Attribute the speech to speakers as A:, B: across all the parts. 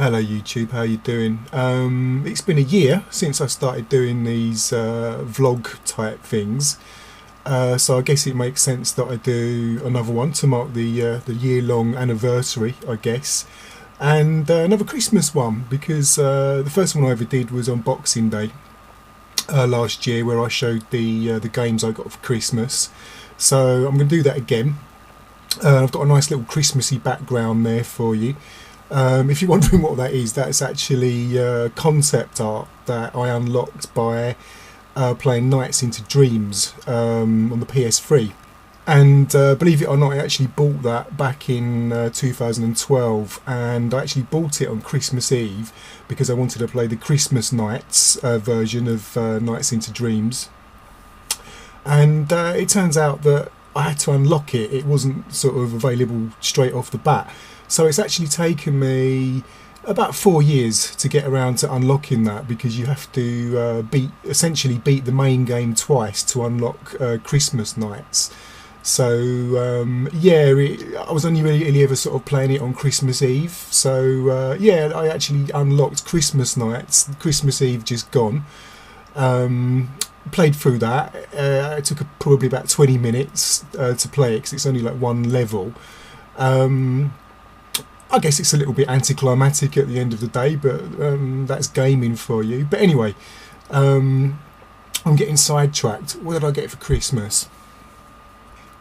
A: Hello YouTube, how you doing? It's been a year since I started doing these vlog type things, so I guess it makes sense that I do another one to mark the year-long anniversary, I guess, and another Christmas one because the first one I ever did was on Boxing Day last year, where I showed the games I got for Christmas. So I'm going to do that again. I've got a nice little Christmassy background there for you. If you're wondering what that is, that's actually concept art that I unlocked by playing Nights into Dreams on the PS3. And believe it or not, I actually bought that back in 2012, and I actually bought it on Christmas Eve because I wanted to play the Christmas Nights version of Nights into Dreams. And it turns out that I had to unlock it. It wasn't sort of available straight off the bat. So it's actually taken me about 4 years to get around to unlocking that, because you have to essentially beat the main game twice to unlock Christmas Nights. So yeah, I was only really ever sort of playing it on Christmas Eve. So yeah, I actually unlocked Christmas Nights, Christmas Eve just gone. Played through that. It took probably about 20 minutes to play it because it's only like one level. I guess it's a little bit anticlimactic at the end of the day, but that's gaming for you. But anyway, I'm getting sidetracked. What did I get for Christmas?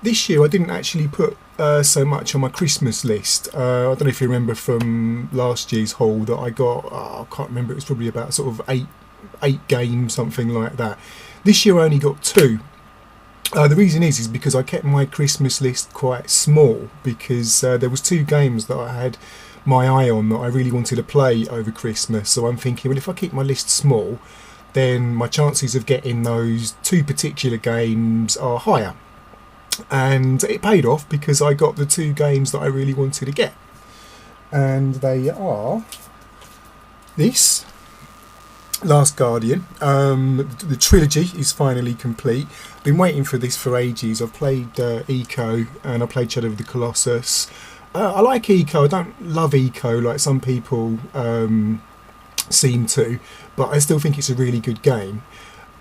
A: This year I didn't actually put so much on my Christmas list. I don't know if you remember from last year's haul that I got, I can't remember, it was probably about sort of eight games, something like that. This year I only got 2. The reason is because I kept my Christmas list quite small, because there was 2 games that I had my eye on that I really wanted to play over Christmas. So I'm thinking, well, if I keep my list small, then my chances of getting those 2 particular games are higher. And it paid off, because I got the 2 games that I really wanted to get. And they are this Last Guardian. The trilogy is finally complete. Been waiting for this for ages. I've played Eco, and I played Shadow of the Colossus. I like Eco. I don't love Eco like some people seem to, but I still think it's a really good game.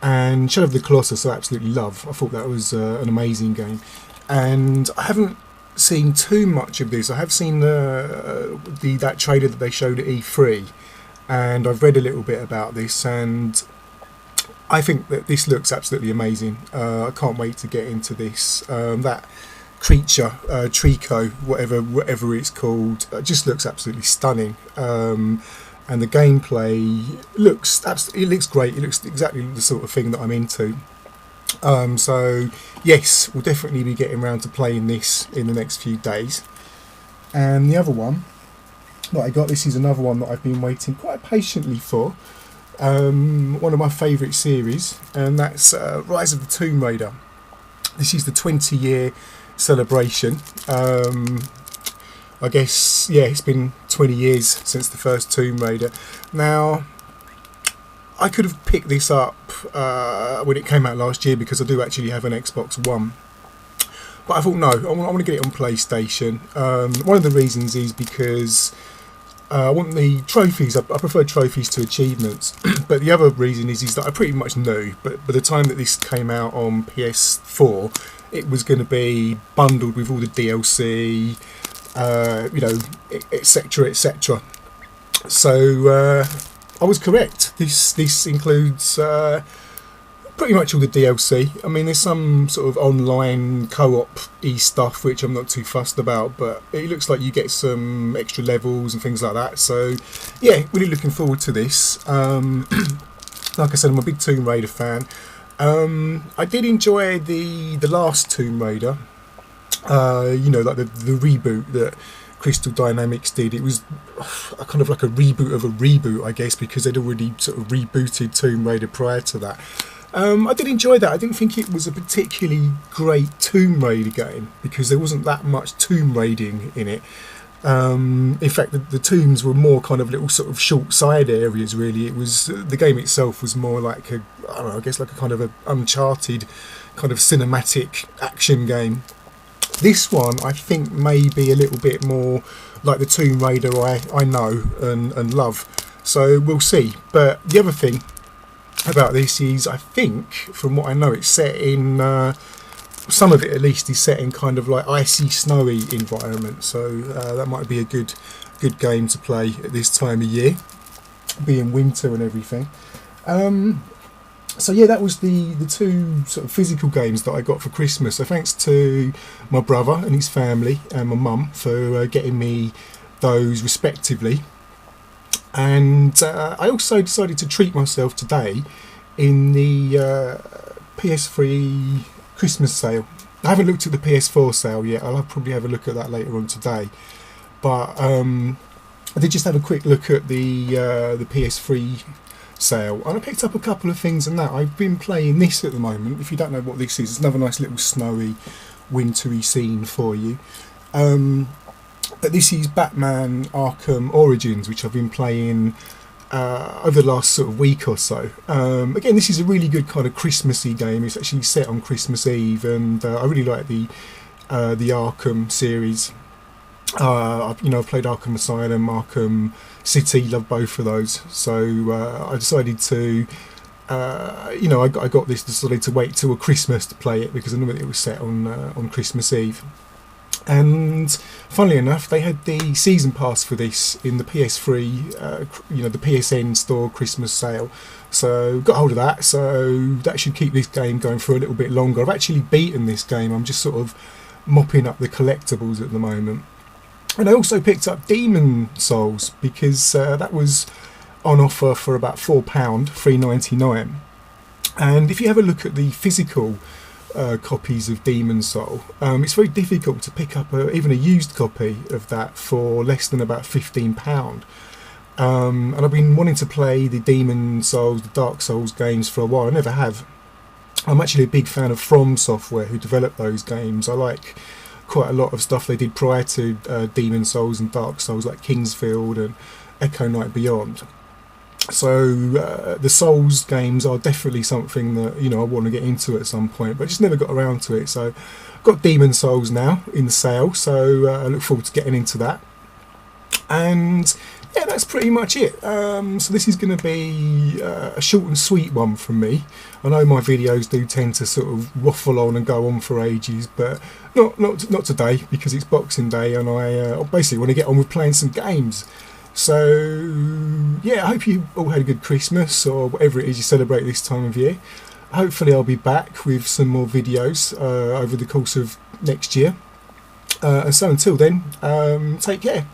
A: And Shadow of the Colossus I absolutely love. I thought that was an amazing game. And I haven't seen too much of this. I have seen that trailer that they showed at E3, and I've read a little bit about this, and I think that this looks absolutely amazing. I can't wait to get into this. That creature, Trico, whatever it's called, just looks absolutely stunning. And the gameplay looks great. It looks exactly the sort of thing that I'm into. So yes, we'll definitely be getting around to playing this in the next few days. And the other one that I got, this is another one that I've been waiting quite patiently for. One of my favourite series, and that's Rise of the Tomb Raider. This is the 20-year celebration. I guess, yeah, it's been 20 years since the first Tomb Raider. Now, I could have picked this up when it came out last year, because I do actually have an Xbox One. But I thought, no, I want to get it on PlayStation. One of the reasons is because I want the trophies. I prefer trophies to achievements. But the other reason is that I pretty much knew, but by the time that this came out on PS4, it was going to be bundled with all the DLC, you know, etc, etc. So I was correct. This includes pretty much all the DLC. I mean, there's some sort of online co-op-y stuff which I'm not too fussed about, but it looks like you get some extra levels and things like that. So yeah, really looking forward to this. Like I said, I'm a big Tomb Raider fan. I did enjoy the last Tomb Raider. You know, like the reboot that Crystal Dynamics did. It was kind of like a reboot of a reboot, I guess, because they'd already sort of rebooted Tomb Raider prior to that. I did enjoy that. I didn't think it was a particularly great Tomb Raider game, because there wasn't that much tomb raiding in it. In fact, the tombs were more kind of little sort of short side areas, really. It was, the game itself was more like a, I don't know, I guess like a kind of a Uncharted kind of cinematic action game. This one I think may be a little bit more like the Tomb Raider I know and love, so we'll see. But the other thing about this is, I think from what I know, it's set in some of it at least is set in kind of like icy, snowy environment, so that might be a good game to play at this time of year, being winter and everything. So yeah, that was the two sort of physical games that I got for Christmas. So thanks to my brother and his family and my mum for getting me those respectively. And I also decided to treat myself today in the PS3 Christmas sale. I haven't looked at the PS4 sale yet. I'll probably have a look at that later on today. But I did just have a quick look at the PS3 sale, and I picked up a couple of things and that. I've been playing this at the moment. If you don't know what this is, it's another nice little snowy, wintry scene for you. But this is Batman Arkham Origins, which I've been playing over the last sort of week or so. Again, this is a really good kind of Christmassy game. It's actually set on Christmas Eve, and I really like the Arkham series. I've played Arkham Asylum, Arkham City, love both of those. So I decided to, I got this, decided to wait till Christmas to play it because I knew that it was set on Christmas Eve. And funnily enough, they had the season pass for this in the PS3, the PSN store Christmas sale. So got hold of that. So that should keep this game going for a little bit longer. I've actually beaten this game. I'm just sort of mopping up the collectibles at the moment. And I also picked up Demon Souls because that was on offer for about £4, $3.99. And if you have a look at the physical copies of Demon Soul, it's very difficult to pick up even a used copy of that for less than about £15. And I've been wanting to play the Demon Souls, the Dark Souls games for a while. I never have. I'm actually a big fan of From Software, who developed those games. I like quite a lot of stuff they did prior to Demon Souls and Dark Souls, like Kingsfield and Echo Knight Beyond. So the Souls games are definitely something that I want to get into at some point, but I just never got around to it. So I've got Demon Souls now in the sale, so I look forward to getting into that. And yeah, that's pretty much it. So this is going to be a short and sweet one from me. I know my videos do tend to sort of waffle on and go on for ages, but not today, because it's Boxing Day and I basically want to get on with playing some games. So yeah, I hope you all had a good Christmas or whatever it is you celebrate this time of year. Hopefully I'll be back with some more videos over the course of next year. And so until then, take care.